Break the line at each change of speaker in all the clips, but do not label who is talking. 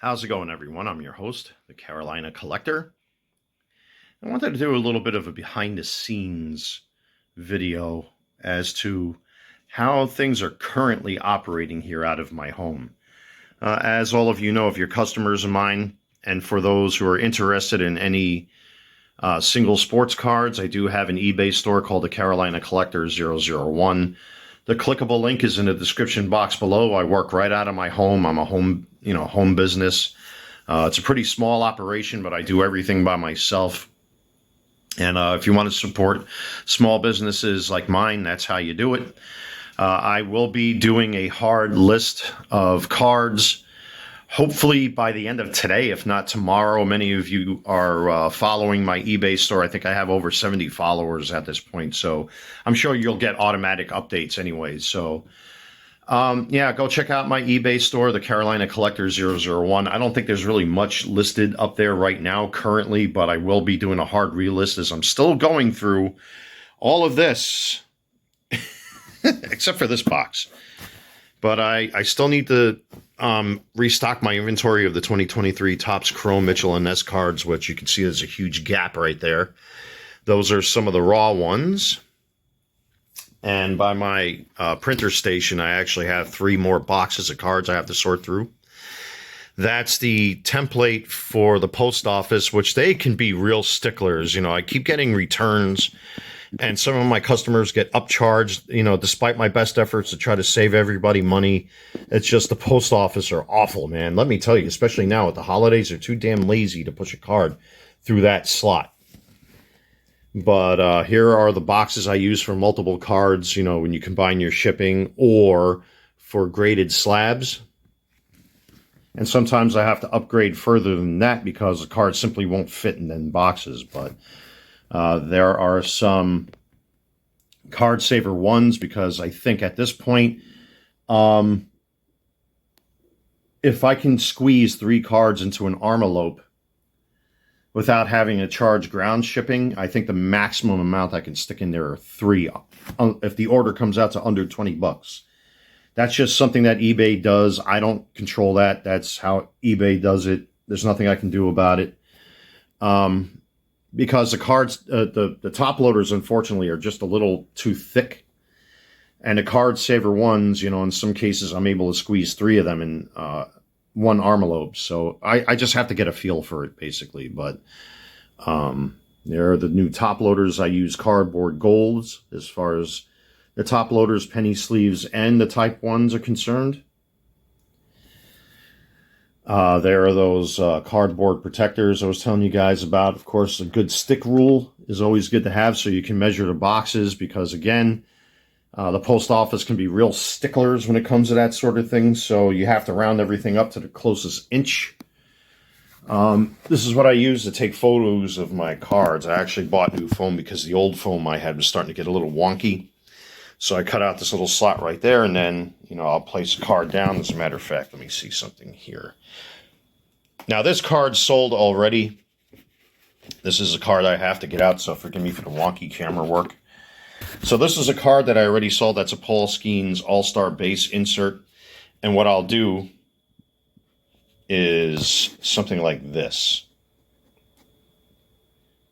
How's it going, everyone? I'm your host, the Carolina Collector. I wanted to do a little bit of a behind the scenes video as to how things are currently operating here out of my home. As all of you know, if you're customers of mine, and for those who are interested in any single sports cards, I do have an eBay store called the Carolina Collector 001. The clickable link is in the description box below. I work right out of my home. I'm a home business. It's a pretty small operation, but I do everything by myself. And if you want to support small businesses like mine, that's how you do it. I will be doing a hard list of cards, hopefully by the end of today, if not tomorrow. Many of you are following my eBay store. I think I have over 70 followers at this point, so I'm sure you'll get automatic updates anyways. So yeah, go check out my eBay store, the Carolina Collector 001. I don't think there's really much listed up there right now currently, but I will be doing a hard relist as I'm still going through all of this, except for this box. But I still need to restock my inventory of the 2023 Topps Chrome Mitchell & Ness cards, which you can see there's a huge gap right there. Those are some of the raw ones. And by my printer station, I actually have 3 more boxes of cards I have to sort through. That's the template for the post office, which they can be real sticklers. You know, I keep getting returns, and some of my customers get upcharged, you know, despite my best efforts to try to save everybody money. It's just the post office are awful, man. Let me tell you, especially now with the holidays, they're too damn lazy to push a card through that slot. But here are the boxes I use for multiple cards, you know, when you combine your shipping or for graded slabs. And sometimes I have to upgrade further than that because the cards simply won't fit in them boxes. But there are some card saver ones because I think at this point, if I can squeeze 3 cards into an envelope without having to charge ground shipping, I think the maximum amount I can stick in there are 3 if the order comes out to under 20 bucks. That's just something that eBay does. I don't control that. That's how eBay does it. There's nothing I can do about it. Because the cards, the top loaders, unfortunately, are just a little too thick. And the card saver ones, you know, in some cases, I'm able to squeeze 3 of them in one envelope. So I just have to get a feel for it, basically. But there are the new top loaders. I use cardboard golds as far as the top loaders, penny sleeves, and the type 1s are concerned. There are those cardboard protectors I was telling you guys about. Of course, a good stick rule is always good to have so you can measure the boxes because, again, the post office can be real sticklers when it comes to that sort of thing, so you have to round everything up to the closest inch. This is what I use to take photos of my cards. I actually bought new foam because the old foam I had was starting to get a little wonky. So I cut out this little slot right there, and then, you know, I'll place a card down. As a matter of fact, let me see something here. Now, this card sold already. This is a card I have to get out, so forgive me for the wonky camera work. So this is a card that I already sold. That's a Paul Skeens All-Star Base insert. And what I'll do is something like this.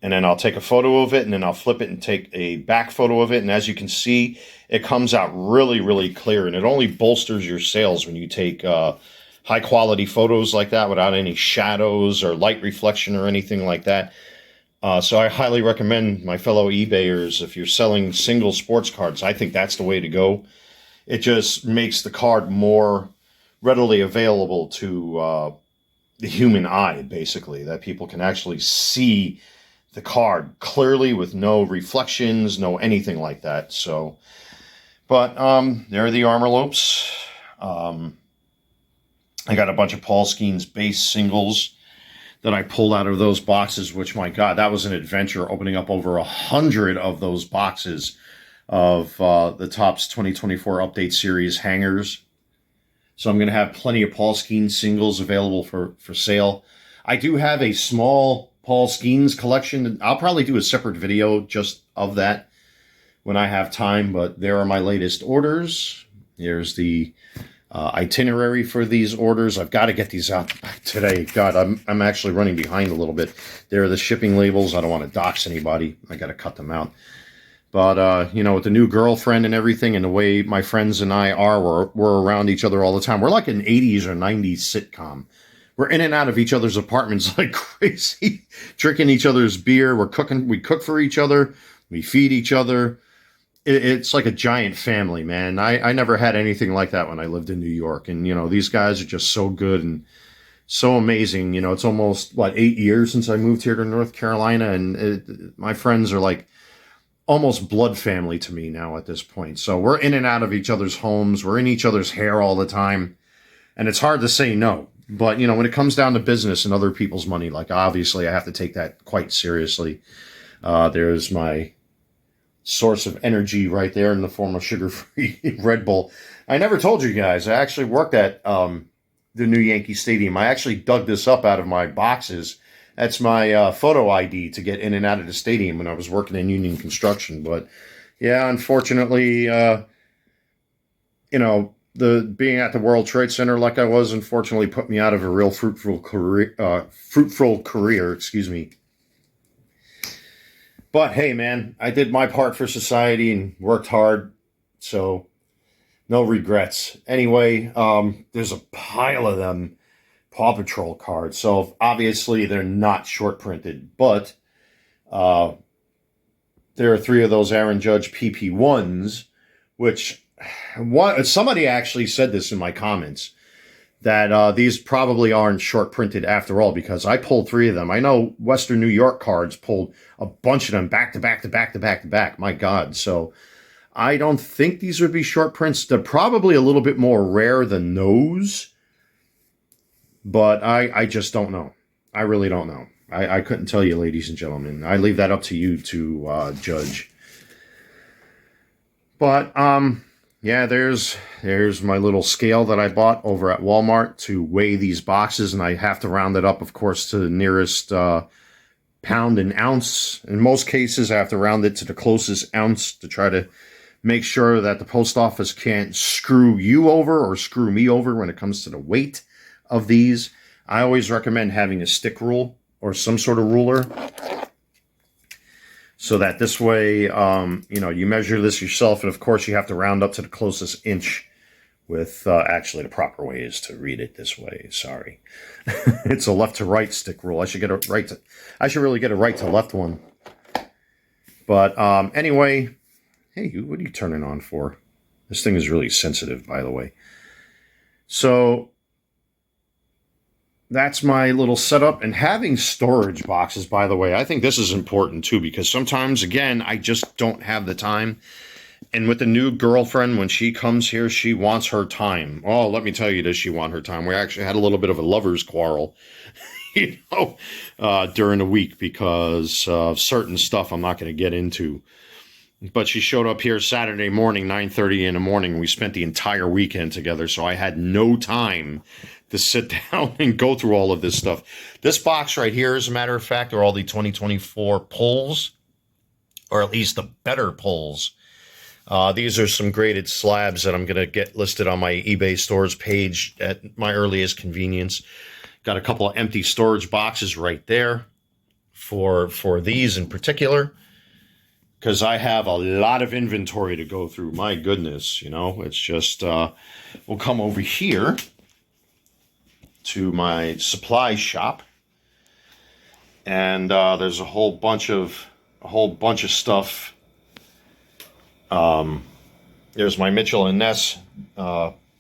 And then I'll take a photo of it, and then I'll flip it and take a back photo of it. And as you can see, it comes out really, really clear. And it only bolsters your sales when you take high-quality photos like that without any shadows or light reflection or anything like that. So I highly recommend my fellow eBayers, if you're selling single sports cards, I think that's the way to go. It just makes the card more readily available to the human eye, basically, that people can actually see the card clearly with no reflections, no anything like that. So, but there are the envelopes. I got a bunch of Paul Skeens base singles that I pulled out of those boxes, which, my God, that was an adventure, opening up over 100 of those boxes of the Topps 2024 Update Series hangers. So I'm going to have plenty of Paul Skeens singles available for sale. I do have a small Paul Skeens collection. I'll probably do a separate video just of that when I have time, but there are my latest orders. Here's the itinerary for these orders. I've got to get these out today. God, I'm actually running behind a little bit. There are the shipping labels. I don't want to dox anybody. I got to cut them out. But, with the new girlfriend and everything and the way my friends and I are, we're around each other all the time. We're like an 80s or 90s sitcom. We're in and out of each other's apartments like crazy, drinking each other's beer. We cook for each other. We feed each other. It's like a giant family, man. I never had anything like that when I lived in New York. And, these guys are just so good and so amazing. It's almost, 8 years since I moved here to North Carolina. And my friends are like almost blood family to me now at this point. So we're in and out of each other's homes. We're in each other's hair all the time. And it's hard to say no. But, when it comes down to business and other people's money, like obviously I have to take that quite seriously. There's my source of energy right there in the form of sugar-free Red Bull. I never told you guys, I actually worked at the new Yankee Stadium. I actually dug this up out of my boxes. That's my photo ID to get in and out of the stadium when I was working in union construction. But yeah, unfortunately, the being at the World Trade Center like I was, unfortunately, put me out of a real fruitful career. Excuse me. But hey, man, I did my part for society and worked hard, so no regrets. Anyway, there's a pile of them Paw Patrol cards. So obviously they're not short printed, but there are 3 of those Aaron Judge PP1s, which somebody actually said this in my comments, that these probably aren't short printed after all, because I pulled 3 of them. I know Western New York cards pulled a bunch of them back to back to back to back to back. My God. So I don't think these would be short prints. They're probably a little bit more rare than those, but I just don't know. I really don't know. I couldn't tell you, ladies and gentlemen. I leave that up to you to judge. But yeah, there's my little scale that I bought over at Walmart to weigh these boxes, and I have to round it up, of course, to the nearest pound and ounce. In most cases, I have to round it to the closest ounce to try to make sure that the post office can't screw you over or screw me over when it comes to the weight of these. I always recommend having a stick rule or some sort of ruler, so that this way, you measure this yourself. And of course, you have to round up to the closest inch with, actually the proper way is to read it this way. Sorry. It's a left to right stick rule. I should really get a right to left one. But, anyway, hey, what are you turning on for? This thing is really sensitive, by the way. So that's my little setup. And having storage boxes, by the way, I think this is important too, because sometimes, again, I just don't have the time. And with the new girlfriend, when she comes here, she wants her time. Oh, let me tell you, does she want her time? We actually had a little bit of a lover's quarrel, during the week because of certain stuff I'm not going to get into. But she showed up here Saturday morning, 9:30 in the morning. We spent the entire weekend together, so I had no time to sit down and go through all of this stuff. This box right here, as a matter of fact, are all the 2024 pulls, or at least the better pulls. These are some graded slabs that I'm going to get listed on my eBay stores page at my earliest convenience. Got a couple of empty storage boxes right there for these in particular, because I have a lot of inventory to go through. My goodness, it's just, we'll come over here to my supply shop, and there's a whole bunch of stuff. There's my Mitchell and Ness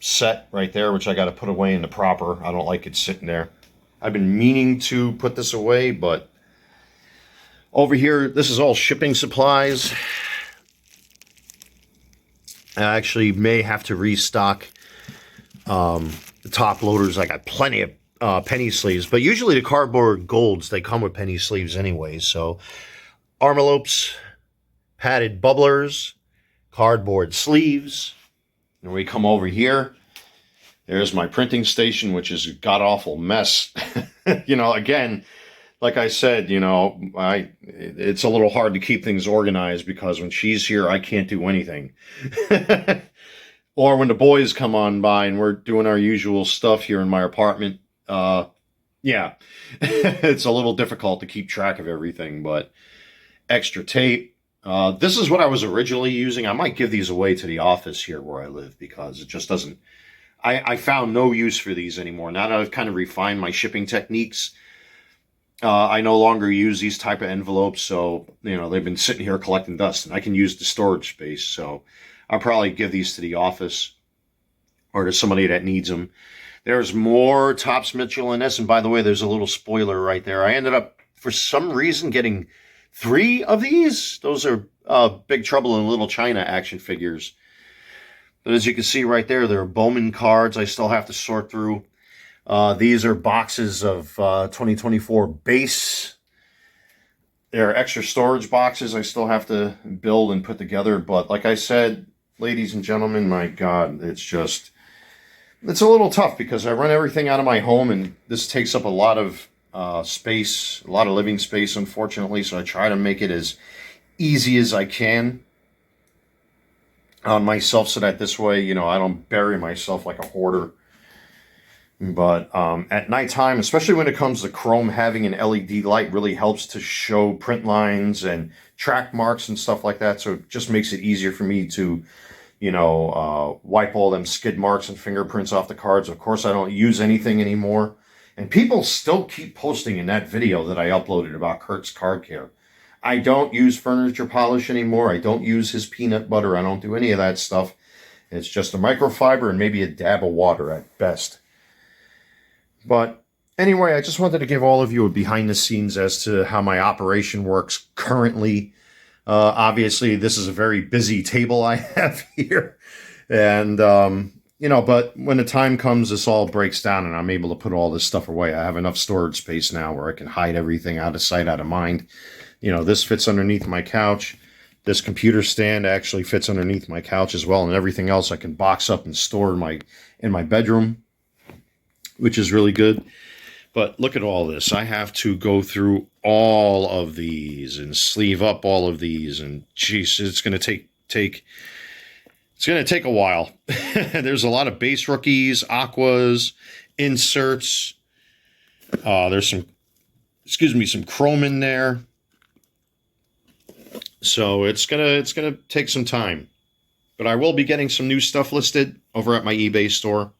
set right there, which I got to put away in the proper. I don't like it sitting there. I've been meaning to put this away, but over here, this is all shipping supplies. I actually may have to restock the top loaders. I got plenty of penny sleeves, but usually the cardboard golds, they come with penny sleeves anyway. So armolopes, padded bubblers, cardboard sleeves. And we come over here. There's my printing station, which is a god-awful mess. Again, like I said, it's a little hard to keep things organized because when she's here, I can't do anything. or when the boys come on by and we're doing our usual stuff here in my apartment. Yeah, it's a little difficult to keep track of everything, but extra tape. This is what I was originally using. I might give these away to the office here where I live because it just doesn't. I found no use for these anymore. Now that I've kind of refined my shipping techniques, I no longer use these type of envelopes. So, they've been sitting here collecting dust and I can use the storage space. So I'll probably give these to the office or to somebody that needs them. There's more Topps Mitchell in this. And by the way, there's a little spoiler right there. I ended up, for some reason, getting 3 of these. Those are Big Trouble in Little China action figures. But as you can see right there, there are Bowman cards I still have to sort through. These are boxes of 2024 base. There are extra storage boxes I still have to build and put together. But like I said, ladies and gentlemen, my God, it's a little tough because I run everything out of my home and this takes up a lot of space, a lot of living space, unfortunately. So I try to make it as easy as I can on myself so that this way, I don't bury myself like a hoarder. But at nighttime, especially when it comes to chrome, having an LED light really helps to show print lines and track marks and stuff like that. So it just makes it easier for me to, wipe all them skid marks and fingerprints off the cards. Of course, I don't use anything anymore. And people still keep posting in that video that I uploaded about Kirk's Card Care. I don't use furniture polish anymore. I don't use his peanut butter. I don't do any of that stuff. It's just a microfiber and maybe a dab of water at best. But anyway, I just wanted to give all of you a behind the scenes as to how my operation works currently. Obviously, this is a very busy table I have here. And, but when the time comes, this all breaks down and I'm able to put all this stuff away. I have enough storage space now where I can hide everything out of sight, out of mind. This fits underneath my couch. This computer stand actually fits underneath my couch as well. And everything else I can box up and store in my bedroom, which is really good. But look at all this. I have to go through all of these and sleeve up all of these. And geez, it's going to take a while. There's a lot of base rookies, aquas, inserts. There's some chrome in there. So it's gonna take some time. But I will be getting some new stuff listed over at my eBay store.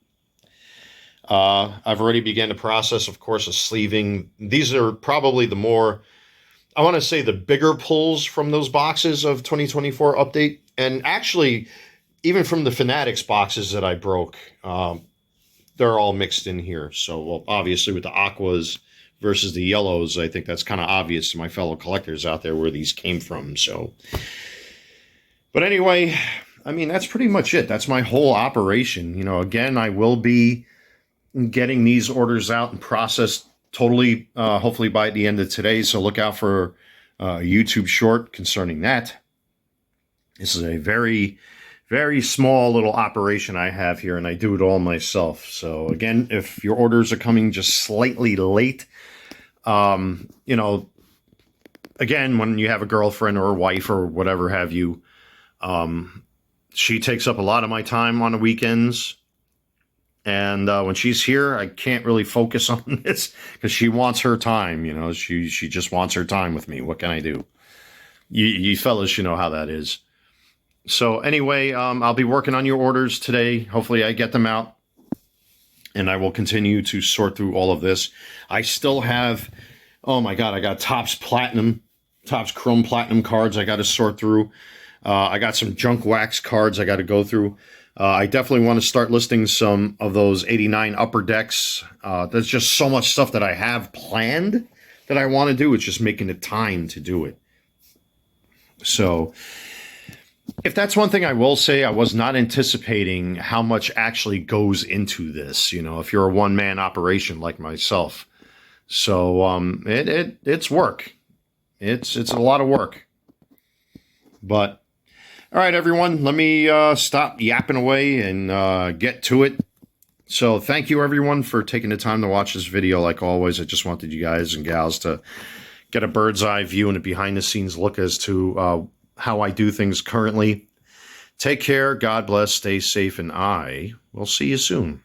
I've already began the process, of course, of sleeving. These are probably the more, I want to say, the bigger pulls from those boxes of 2024 update. And actually, even from the Fanatics boxes that I broke, they're all mixed in here. So, well, obviously, with the aquas versus the yellows, I think that's kind of obvious to my fellow collectors out there where these came from. So, but anyway, I mean, that's pretty much it. That's my whole operation. Again, I will be getting these orders out and processed totally, hopefully by the end of today. So look out for a YouTube short concerning that. This is a very, very small little operation I have here, and I do it all myself. So again, if your orders are coming just slightly late, again, when you have a girlfriend or a wife or whatever have you, she takes up a lot of my time on the weekends. And when she's here, I can't really focus on this because she wants her time. She just wants her time with me. What can I do? You fellas, how that is. So anyway, I'll be working on your orders today. Hopefully I get them out. And I will continue to sort through all of this. I still have, oh my God, I got Topps Chrome Platinum cards I got to sort through. I got some junk wax cards I got to go through. I definitely want to start listing some of those 89 upper decks. There's just so much stuff that I have planned that I want to do. It's just making the time to do it. So if that's one thing I will say, I was not anticipating how much actually goes into this, if you're a one-man operation like myself. So it's work. It's a lot of work. But all right, everyone, let me stop yapping away and get to it. So thank you, everyone, for taking the time to watch this video. Like always, I just wanted you guys and gals to get a bird's eye view and a behind-the-scenes look as to how I do things currently. Take care, God bless, stay safe, and I will see you soon.